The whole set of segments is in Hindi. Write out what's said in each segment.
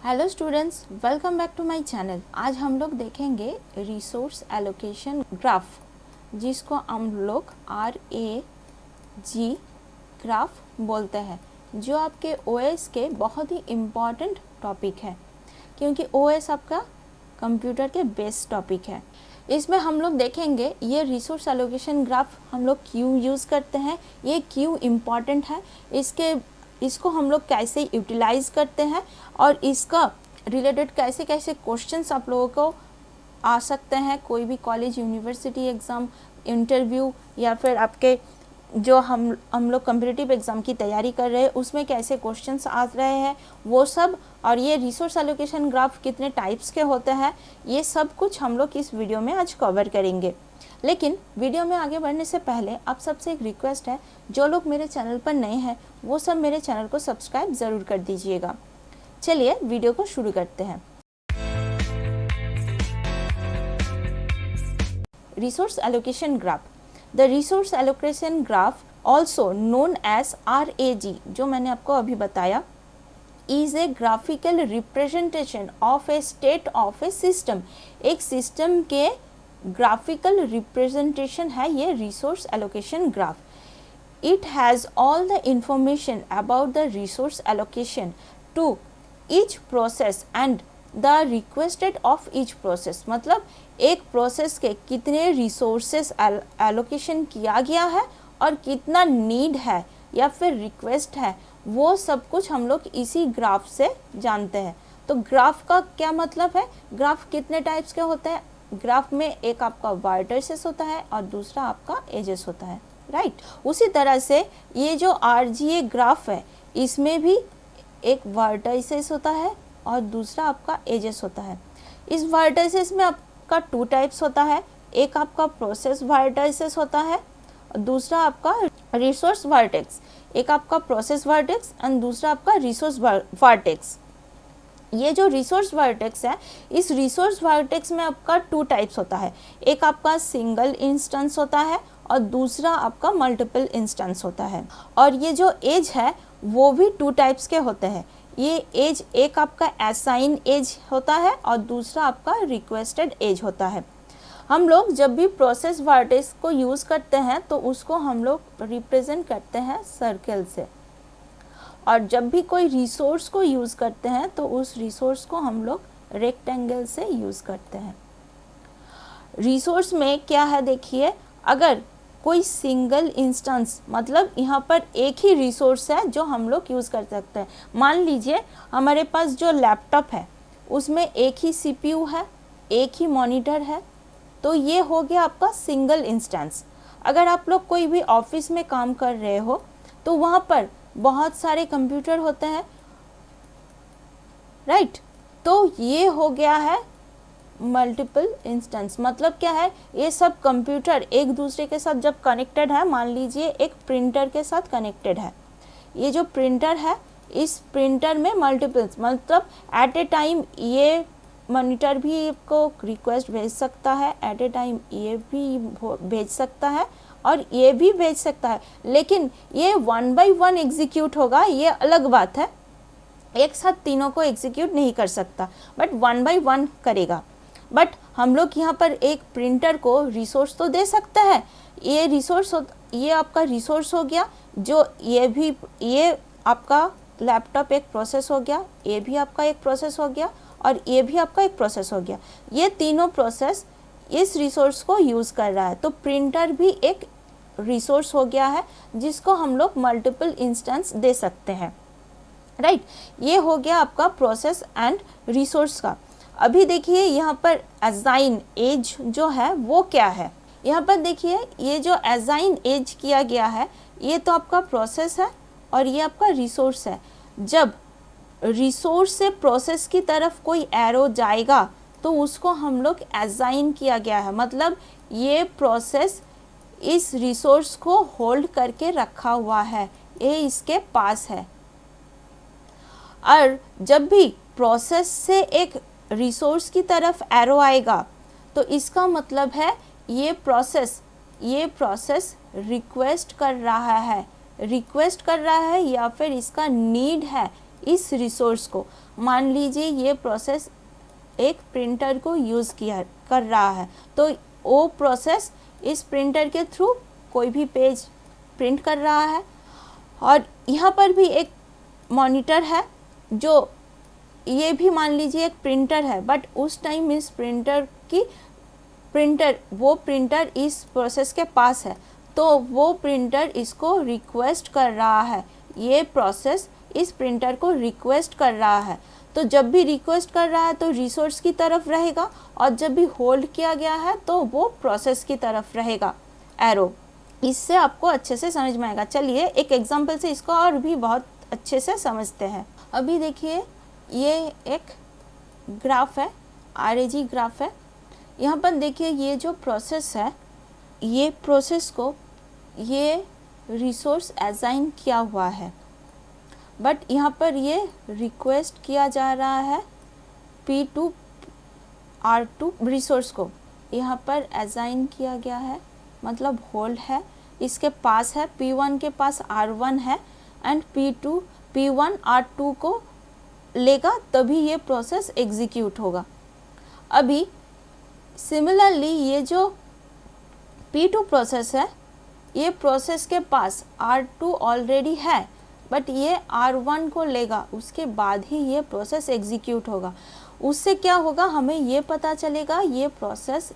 Hello students, welcome back to my channel. आज हम लोग देखेंगे रिसोर्स एलोकेशन ग्राफ, जिसको हम लोग RAG ग्राफ बोलते हैं, जो आपके OS के बहुत ही इम्पॉर्टेंट टॉपिक है, क्योंकि OS आपका कंप्यूटर के बेस टॉपिक है। इसमें हम लोग देखेंगे ये रिसोर्स एलोकेशन ग्राफ हम लोग क्यों यूज़ करते हैं, ये क्यों इम्पॉर्टेंट है, इसको हम लोग कैसे यूटिलाइज करते हैं और इसका रिलेटेड कैसे कैसे क्वेश्चंस आप लोगों को आ सकते हैं। कोई भी कॉलेज, यूनिवर्सिटी एग्ज़ाम, इंटरव्यू या फिर आपके जो हम लोग कम्पिटिटिव एग्ज़ाम की तैयारी कर रहे हैं उसमें कैसे क्वेश्चंस आ रहे हैं वो सब, और ये रिसोर्स एलोकेशन ग्राफ कितने टाइप्स के होते हैं, ये सब कुछ हम लोग इस वीडियो में आज कवर करेंगे। लेकिन वीडियो में आगे बढ़ने से पहले आप सबसे एक रिक्वेस्ट है, जो लोग मेरे चैनल पर नए हैं वो सब मेरे चैनल को सब्सक्राइब ज़रूर कर दीजिएगा। चलिए वीडियो को शुरू करते हैं। Resource allocation graph, the resource allocation graph also known as RAG, जो मैंने आपको अभी बताया, is a graphical representation of a state of a system. एक सिस्टम के ग्राफिकल रिप्रेजेंटेशन है ये resource allocation graph. It has all the information about the resource allocation to each process and the requested of each process। मतलब एक प्रोसेस के कितने रिसोर्सेस एलोकेशन किया गया है और कितना नीड है या फिर रिक्वेस्ट है, वो सब कुछ हम लोग इसी ग्राफ से जानते हैं। तो ग्राफ का क्या मतलब है, ग्राफ कितने टाइप्स के होते हैं। ग्राफ में एक आपका वर्टिसेस होता है और दूसरा आपका एजेस होता है, राइट। उसी तरह से ये जो RGA ग्राफ है, इसमें भी एक वर्टिसेस होता है और दूसरा आपका एजेस होता है। इस वर्टिसेस में आपका 2 टाइप्स होता है, एक आपका प्रोसेस वर्टिसेस होता है और दूसरा आपका रिसोर्स वर्टेक्स। एक आपका प्रोसेस वर्टेक्स एंड दूसरा आपका रिसोर्स वर्टेक्स। ये जो रिसोर्स वर्टेक्स है, इस रिसोर्स वर्टेक्स में आपका 2 टाइप्स होता है, एक आपका सिंगल इंस्टेंस होता है और दूसरा आपका मल्टीपल इंस्टेंस होता है। और ये जो एज है वो भी 2 टाइप्स के होते हैं। ये एज एक आपका असाइन एज होता है और दूसरा आपका रिक्वेस्टेड एज होता है। हम लोग जब भी प्रोसेस वर्टेक्स को यूज़ करते हैं तो उसको हम लोग रिप्रेजेंट करते हैं सर्कल से, और जब भी कोई रिसोर्स को यूज़ करते हैं तो उस रिसोर्स को हम लोग रेक्टेंगल से यूज़ करते हैं। रिसोर्स में क्या है देखिए, अगर कोई सिंगल इंस्टेंस, मतलब यहाँ पर एक ही रिसोर्स है जो हम लोग यूज़ कर सकते हैं। मान लीजिए हमारे पास जो लैपटॉप है उसमें एक ही CPU है, एक ही मॉनिटर है, तो ये हो गया आपका सिंगल इंस्टेंस। अगर आप लोग कोई भी ऑफिस में काम कर रहे हो तो वहाँ पर बहुत सारे कंप्यूटर होते हैं, राइट। तो ये हो गया है मल्टीपल इंस्टेंस। मतलब क्या है, ये सब कंप्यूटर एक दूसरे के साथ जब कनेक्टेड है, मान लीजिए एक प्रिंटर के साथ कनेक्टेड है, ये जो प्रिंटर है इस प्रिंटर में मल्टीपल्स, मतलब एट ए टाइम ये मॉनिटर भी को रिक्वेस्ट भेज सकता है, एट ए टाइम ये भी भेज सकता है और ये भी भेज सकता है, लेकिन ये 1 by 1 एग्जीक्यूट होगा, ये अलग बात है। एक साथ तीनों को एग्जीक्यूट नहीं कर सकता, बट 1 by 1 करेगा। बट हम लोग यहाँ पर एक प्रिंटर को रिसोर्स तो दे सकता है, ये रिसोर्स ये आपका रिसोर्स हो गया, जो ये आपका लैपटॉप एक प्रोसेस हो गया, ये भी आपका एक प्रोसेस हो गया और ये भी आपका एक प्रोसेस हो गया। ये तीनों प्रोसेस इस रिसोर्स को यूज़ कर रहा है, तो प्रिंटर भी एक रिसोर्स हो गया है जिसको हम लोग मल्टीपल इंस्टेंस दे सकते हैं, राइट। ये हो गया आपका प्रोसेस एंड रिसोर्स का। अभी देखिए यहाँ पर असाइन एज जो है वो क्या है, यहाँ पर देखिए ये जो असाइन एज किया गया है ये तो आपका प्रोसेस है और ये आपका रिसोर्स है। जब रिसोर्स से प्रोसेस की तरफ कोई एरो जाएगा तो उसको हम लोग असाइन किया गया है, मतलब ये प्रोसेस इस रिसोर्स को होल्ड करके रखा हुआ है, ये इसके पास है। और जब भी प्रोसेस से एक रिसोर्स की तरफ एरो आएगा तो इसका मतलब है ये प्रोसेस रिक्वेस्ट कर रहा है या फिर इसका नीड है इस रिसोर्स को। मान लीजिए ये प्रोसेस एक प्रिंटर को यूज़ किया कर रहा है, तो वो प्रोसेस इस प्रिंटर के थ्रू कोई भी पेज प्रिंट कर रहा है। और यहाँ पर भी एक मॉनिटर है, जो ये भी मान लीजिए एक प्रिंटर है, बट उस टाइम इस वो प्रिंटर इस प्रोसेस के पास है, तो वो प्रिंटर इसको रिक्वेस्ट कर रहा है, ये प्रोसेस इस प्रिंटर को रिक्वेस्ट कर रहा है। तो जब भी रिक्वेस्ट कर रहा है तो रिसोर्स की तरफ रहेगा, और जब भी होल्ड किया गया है तो वो प्रोसेस की तरफ रहेगा एरो। इससे आपको अच्छे से समझ में आएगा। चलिए एक एग्जांपल से इसको और भी बहुत अच्छे से समझते हैं। अभी देखिए ये एक ग्राफ है, RAG ग्राफ है। यहाँ पर देखिए ये जो प्रोसेस है, ये प्रोसेस को ये रिसोर्स असाइन किया हुआ है, बट यहाँ पर ये रिक्वेस्ट किया जा रहा है P2 R2 रिसोर्स को। यहाँ पर असाइन किया गया है, मतलब होल्ड है, इसके पास है, P1 के पास R1 है, एंड P1 R2 को लेगा, तभी ये प्रोसेस एग्जीक्यूट होगा। अभी सिमिलरली ये जो P2 प्रोसेस है, ये प्रोसेस के पास R2 ऑलरेडी है, बट ये R1 को लेगा, उसके बाद ही ये प्रोसेस एग्जीक्यूट होगा। उससे क्या होगा, हमें ये पता चलेगा ये प्रोसेस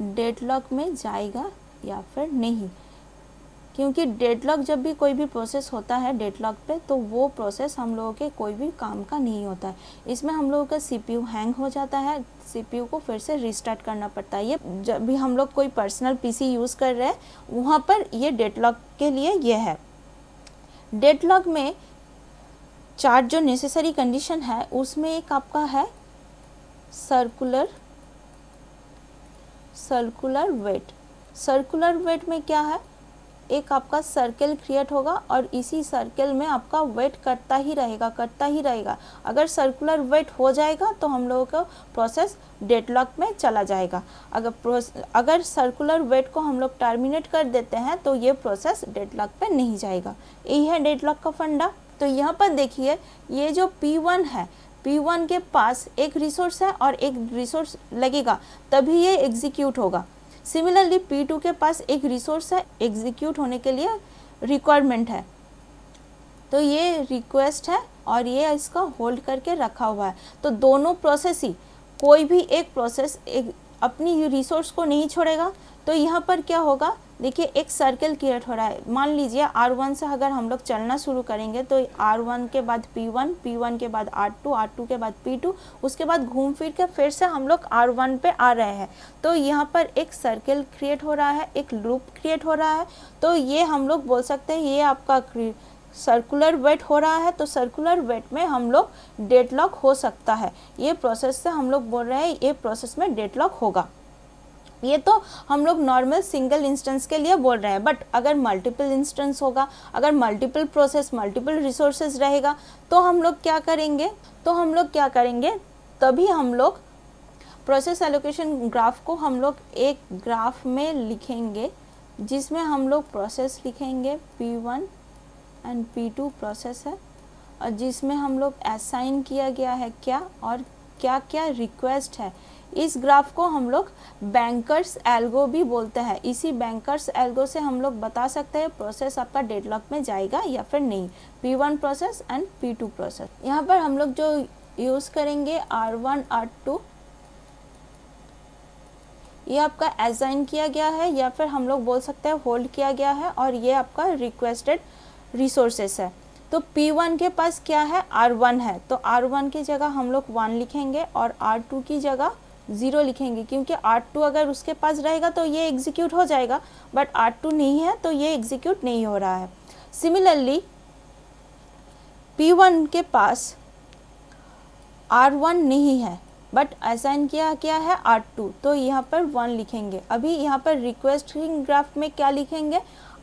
डेडलॉक में जाएगा या फिर नहीं। क्योंकि डेडलॉक, जब भी कोई भी प्रोसेस होता है डेडलॉक पे, तो वो प्रोसेस हम लोगों के कोई भी काम का नहीं होता है। इसमें हम लोगों का CPU हैंग हो जाता है, CPU को फिर से रिस्टार्ट करना पड़ता है। ये जब भी हम लोग कोई पर्सनल PC यूज़ कर रहे हैं, वहाँ पर ये डेडलॉक के लिए ये है। डेडलॉक में 4 जो नेसेसरी कंडीशन है, उसमें एक आपका है सर्कुलर वेट। सर्कुलर वेट में क्या है, एक आपका सर्कल क्रिएट होगा और इसी सर्कल में आपका वेट करता ही रहेगा। अगर सर्कुलर वेट हो जाएगा तो हम लोगों का प्रोसेस डेडलॉक में चला जाएगा। अगर सर्कुलर वेट को हम लोग टर्मिनेट कर देते हैं तो ये प्रोसेस डेडलॉक पे नहीं जाएगा। यही है डेडलॉक का फंडा। तो यहाँ पर देखिए ये जो P1 है, P1 के पास एक रिसोर्स है और एक रिसोर्स लगेगा, तभी ये एग्जीक्यूट होगा। सिमिलरली P2 के पास एक रिसोर्स है, एग्जीक्यूट होने के लिए रिक्वायरमेंट है, तो ये रिक्वेस्ट है और ये इसका होल्ड करके रखा हुआ है। तो दोनों प्रोसेस ही, कोई भी एक प्रोसेस अपनी रिसोर्स को नहीं छोड़ेगा। तो यहाँ पर क्या होगा, देखिए एक सर्कल क्रिएट हो रहा है। मान लीजिए R1 से अगर हम लोग चलना शुरू करेंगे तो R1 के बाद P1, P1 के बाद R2, R2 के बाद P2, उसके बाद घूम फिर के फिर से हम लोग R1 पे आ रहे हैं। तो यहाँ पर एक सर्कल क्रिएट हो रहा है, एक लूप क्रिएट हो रहा है। तो ये हम लोग बोल सकते हैं ये आपका सर्कुलर वेट हो रहा है। तो सर्कुलर वेट में हम लोग डेडलॉक हो सकता है। ये प्रोसेस से हम लोग बोल रहे हैं ये प्रोसेस में डेडलॉक होगा। ये तो हम लोग नॉर्मल सिंगल इंस्टेंस के लिए बोल रहे हैं, बट अगर मल्टीपल इंस्टेंस होगा, अगर मल्टीपल प्रोसेस, मल्टीपल रिसोर्सेज रहेगा, तो हम लोग क्या करेंगे, तभी हम लोग प्रोसेस एलोकेशन ग्राफ को हम लोग एक ग्राफ में लिखेंगे, जिसमें हम लोग प्रोसेस लिखेंगे P1 एंड P2 प्रोसेस है, और जिसमें हम लोग असाइन किया गया है क्या और क्या क्या रिक्वेस्ट है। इस ग्राफ को हम लोग बैंकर्स एल्गो भी बोलते हैं। इसी बैंकर्स एल्गो से हम लोग बता सकते हैं प्रोसेस आपका डेडलॉक में जाएगा या फिर नहीं। P1 process and P2 process. यहाँ पर हम लोग जो यूज़ करेंगे R1 R2, ये आपका असाइन किया गया है या फिर हम लोग बोल सकते हैं होल्ड किया गया है, और ये आपका रिक्वेस्टेड रिसोर्सेस है। तो P1 के पास क्या है, R1 है, तो R1 की जगह हम लोग 1 लिखेंगे और R2 की जगह 0 लिखेंगे, क्योंकि R2 अगर उसके पास रहेगा तो ये एग्जीक्यूट हो जाएगा, बट R2 नहीं है तो ये एग्जीक्यूट नहीं हो रहा है। सिमिलरली P1 के पास R1 नहीं है, बट असाइन किया क्या है R2, तो यहाँ पर 1 लिखेंगे। अभी यहाँ पर रिक्वेस्टिंग ग्राफ में क्या लिखेंगे,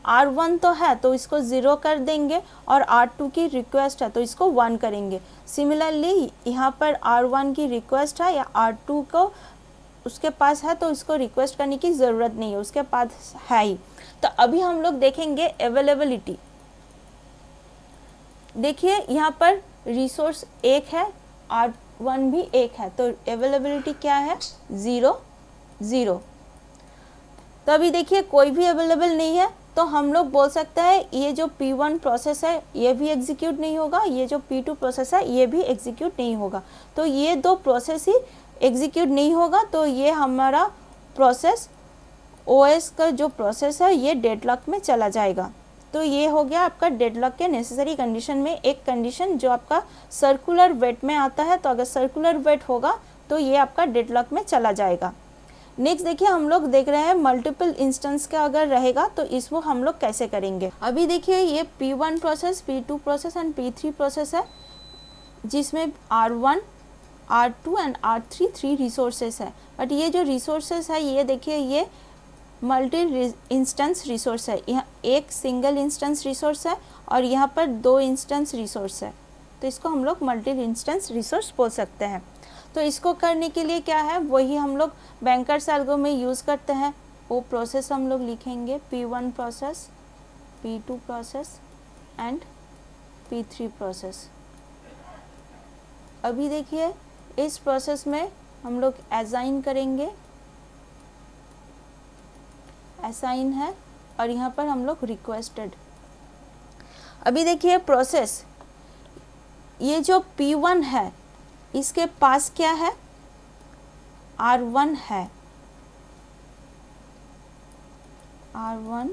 R1 तो है तो इसको 0 कर देंगे, और R2 की रिक्वेस्ट है तो इसको 1 करेंगे। सिमिलरली यहाँ पर R1 की रिक्वेस्ट है या R2 को उसके पास है तो इसको रिक्वेस्ट करने की ज़रूरत नहीं है, उसके पास है ही। तो अभी हम लोग देखेंगे अवेलेबिलिटी। देखिए यहाँ पर रिसोर्स एक है, R1 भी एक है, तो अवेलेबिलिटी क्या है, 0 0। तो अभी देखिए कोई भी अवेलेबल नहीं है, तो हम लोग बोल सकते हैं ये जो P1 प्रोसेस है ये भी एग्जीक्यूट नहीं होगा, ये जो P2 प्रोसेस है ये भी एग्जीक्यूट नहीं होगा। तो ये दो प्रोसेस ही एग्जीक्यूट नहीं होगा, तो ये हमारा प्रोसेस OS का जो प्रोसेस है ये डेडलॉक में चला जाएगा। तो ये हो गया आपका डेडलॉक के नेसेसरी कंडीशन में एक कंडीशन जो आपका सर्कुलर वेट में आता है। तो अगर सर्कुलर वेट होगा तो ये आपका डेडलॉक में चला जाएगा। नेक्स्ट देखिए हम लोग देख रहे हैं मल्टीपल इंस्टेंस का अगर रहेगा तो इसको हम लोग कैसे करेंगे। अभी देखिए ये P1 process, P2 process and P3 process है, जिसमें R1, R2 and R3 3 resources है। बट ये जो रिसोर्सेस है ये देखिए ये मल्टी इंस्टेंस रिसोर्स है। यहाँ एक सिंगल इंस्टेंस रिसोर्स है और यहाँ पर 2 इंस्टेंस रिसोर्स है, तो इसको हम लोग मल्टी इंस्टेंस रिसोर्स बोल सकते हैं। तो इसको करने के लिए क्या है, वही हम लोग बैंकर्स एल्गो में यूज़ करते हैं। वो प्रोसेस हम लोग लिखेंगे P1 process, P2 process and P3 process. अभी देखिए इस प्रोसेस में हम लोग असाइन करेंगे, असाइन है और यहाँ पर हम लोग रिक्वेस्टेड। अभी देखिए प्रोसेस ये जो P1 है इसके पास क्या है, R1 है, R1,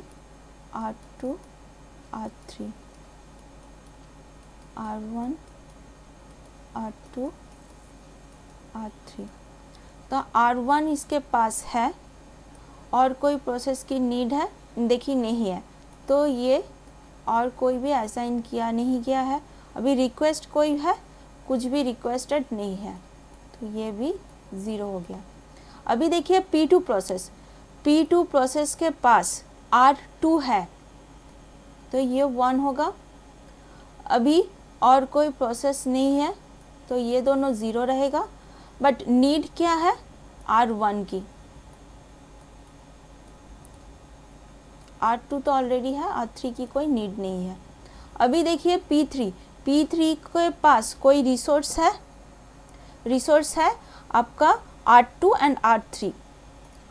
R2, R3, R1, R2, R3। तो R1 इसके पास है और कोई प्रोसेस की नीड है, देखिए नहीं है, तो ये और कोई भी असाइन किया नहीं गया है। अभी रिक्वेस्ट कोई है, कुछ भी रिक्वेस्टेड नहीं है, तो ये भी 0 हो गया। अभी देखिए P2 प्रोसेस, P2 प्रोसेस के पास R2 है, तो ये 1 होगा। अभी और कोई प्रोसेस नहीं है, तो ये दोनों 0 रहेगा। बट नीड क्या है, R1 की, R2 तो ऑलरेडी है, R3 की कोई नीड नहीं है। अभी देखिए P3, P3 के पास कोई रिसोर्स है आपका R2 and R3,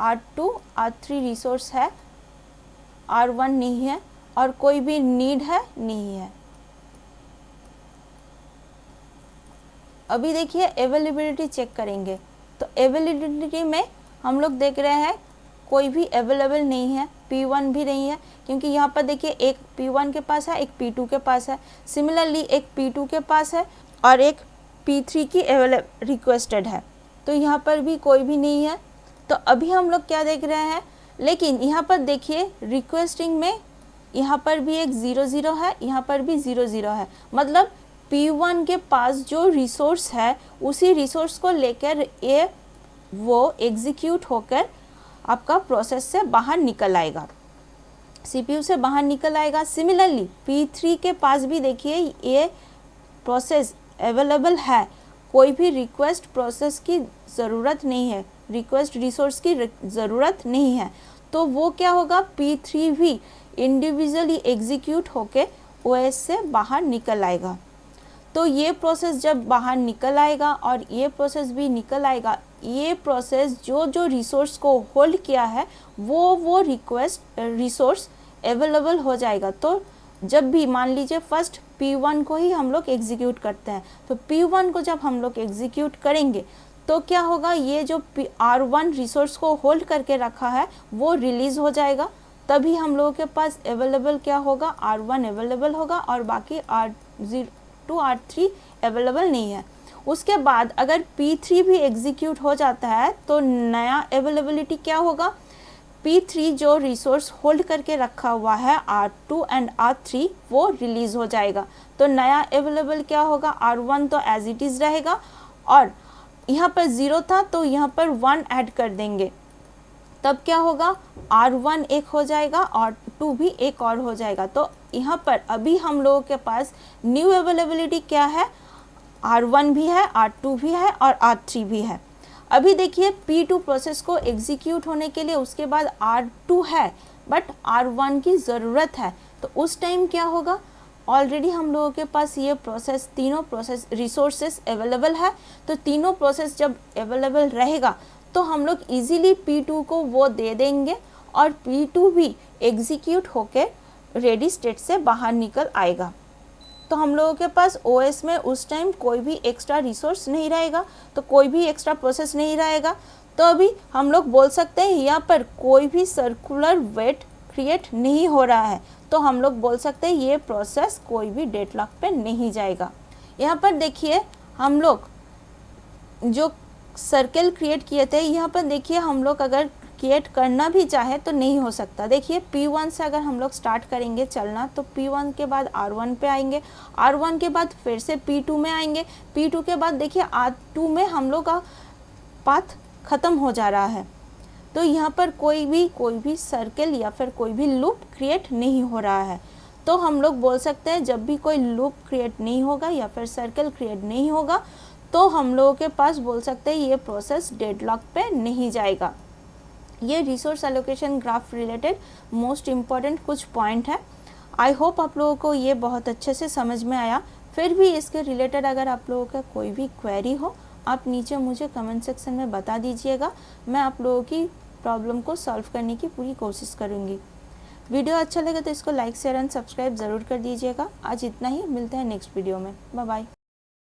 R2, R3 resource है, R1 नहीं है और कोई भी नीड है नहीं है। अभी देखिए अवेलेबिलिटी चेक करेंगे, तो अवेलेबिलिटी में हम लोग देख रहे हैं कोई भी अवेलेबल नहीं है, P1 भी नहीं है, क्योंकि यहाँ पर देखिए एक P1 के पास है, एक P2 के पास है, सिमिलरली एक P2 के पास है और एक P3 की रिक्वेस्टेड है, तो यहाँ पर भी कोई भी नहीं है। तो अभी हम लोग क्या देख रहे हैं, लेकिन यहाँ पर देखिए रिक्वेस्टिंग में यहाँ पर भी एक 0 0 है, यहाँ पर भी 0 0 है, मतलब P1 के पास जो रिसोर्स है उसी रिसोर्स को लेकर ये वो एग्जीक्यूट होकर आपका प्रोसेस से बाहर निकल आएगा, CPU से बाहर निकल आएगा। सिमिलरली P3 के पास भी देखिए ये प्रोसेस अवेलेबल है, कोई भी रिक्वेस्ट प्रोसेस की ज़रूरत नहीं है, रिक्वेस्ट रिसोर्स की ज़रूरत नहीं है, तो वो क्या होगा, P3 भी इंडिविजुअली एग्जीक्यूट होके OS से बाहर निकल आएगा। तो ये प्रोसेस जब बाहर निकल आएगा और ये प्रोसेस भी निकल आएगा, ये प्रोसेस जो रिसोर्स को होल्ड किया है वो रिसोर्स अवेलेबल हो जाएगा। तो जब भी मान लीजिए फर्स्ट P1 को ही हम लोग एग्जीक्यूट करते हैं, तो P1 को जब हम लोग एग्जीक्यूट करेंगे तो क्या होगा, ये जो R1 रिसोर्स को होल्ड करके रखा है वो रिलीज़ हो जाएगा, तभी हम लोगों के पास अवेलेबल क्या होगा, R1 अवेलेबल होगा और बाकी R2, R3 अवेलेबल नहीं है। उसके बाद अगर P3 भी एग्जीक्यूट हो जाता है तो नया अवेलेबिलिटी क्या होगा, P3 जो रिसोर्स होल्ड करके रखा हुआ है R2 एंड R3 वो रिलीज़ हो जाएगा। तो नया अवेलेबल क्या होगा, R1 तो एज इट इज़ रहेगा और यहाँ पर 0 था तो यहाँ पर 1 ऐड कर देंगे, तब क्या होगा, R1 एक हो जाएगा और R2 भी एक और हो जाएगा। तो यहाँ पर अभी हम लोगों के पास न्यू अवेलेबिलिटी क्या है, R1 भी है, R2 भी है और R3 भी है। अभी देखिए P2 प्रोसेस को एग्जीक्यूट होने के लिए उसके बाद R2 है बट R1 की ज़रूरत है, तो उस टाइम क्या होगा, ऑलरेडी हम लोगों के पास ये प्रोसेस, तीनों प्रोसेस रिसोर्सेस अवेलेबल है, तो तीनों प्रोसेस जब अवेलेबल रहेगा तो हम लोग इजीली P2 को वो दे देंगे और P2 भी एग्जीक्यूट होके रेडी स्टेट से बाहर निकल आएगा। तो हम लोगों के पास OS में उस टाइम कोई भी एक्स्ट्रा रिसोर्स नहीं रहेगा, तो कोई भी एक्स्ट्रा प्रोसेस नहीं रहेगा। तो अभी हम लोग बोल सकते हैं यहाँ पर कोई भी सर्कुलर वेट क्रिएट नहीं हो रहा है, तो हम लोग बोल सकते हैं ये प्रोसेस कोई भी डेडलॉक पे नहीं जाएगा। यहाँ पर देखिए हम लोग जो सर्कल क्रिएट किए थे, यहाँ पर देखिए हम लोग अगर क्रिएट करना भी चाहे तो नहीं हो सकता। देखिए P1 से अगर हम लोग स्टार्ट करेंगे चलना तो P1 के बाद R1 पे आएंगे, R1 के बाद फिर से P2 में आएंगे, P2 के बाद देखिए R2 में हम लोग का पाथ ख़त्म हो जा रहा है। तो यहाँ पर कोई भी सर्कल या फिर कोई भी लूप क्रिएट नहीं हो रहा है। तो हम लोग बोल सकते हैं जब भी कोई लूप क्रिएट नहीं होगा या फिर सर्कल क्रिएट नहीं होगा तो हम लोगों के पास बोल सकते हैं ये प्रोसेस डेडलॉक पे नहीं जाएगा। ये resource allocation graph related most important कुछ पॉइंट है। आई होप आप लोगों को ये बहुत अच्छे से समझ में आया। फिर भी इसके रिलेटेड अगर आप लोगों का कोई भी क्वेरी हो, आप नीचे मुझे कमेंट सेक्शन में बता दीजिएगा, मैं आप लोगों की प्रॉब्लम को सॉल्व करने की पूरी कोशिश करूँगी। वीडियो अच्छा लगे तो इसको लाइक शेयर एंड सब्सक्राइब ज़रूर कर दीजिएगा। आज इतना ही, मिलते हैं नेक्स्ट वीडियो में। Bye bye.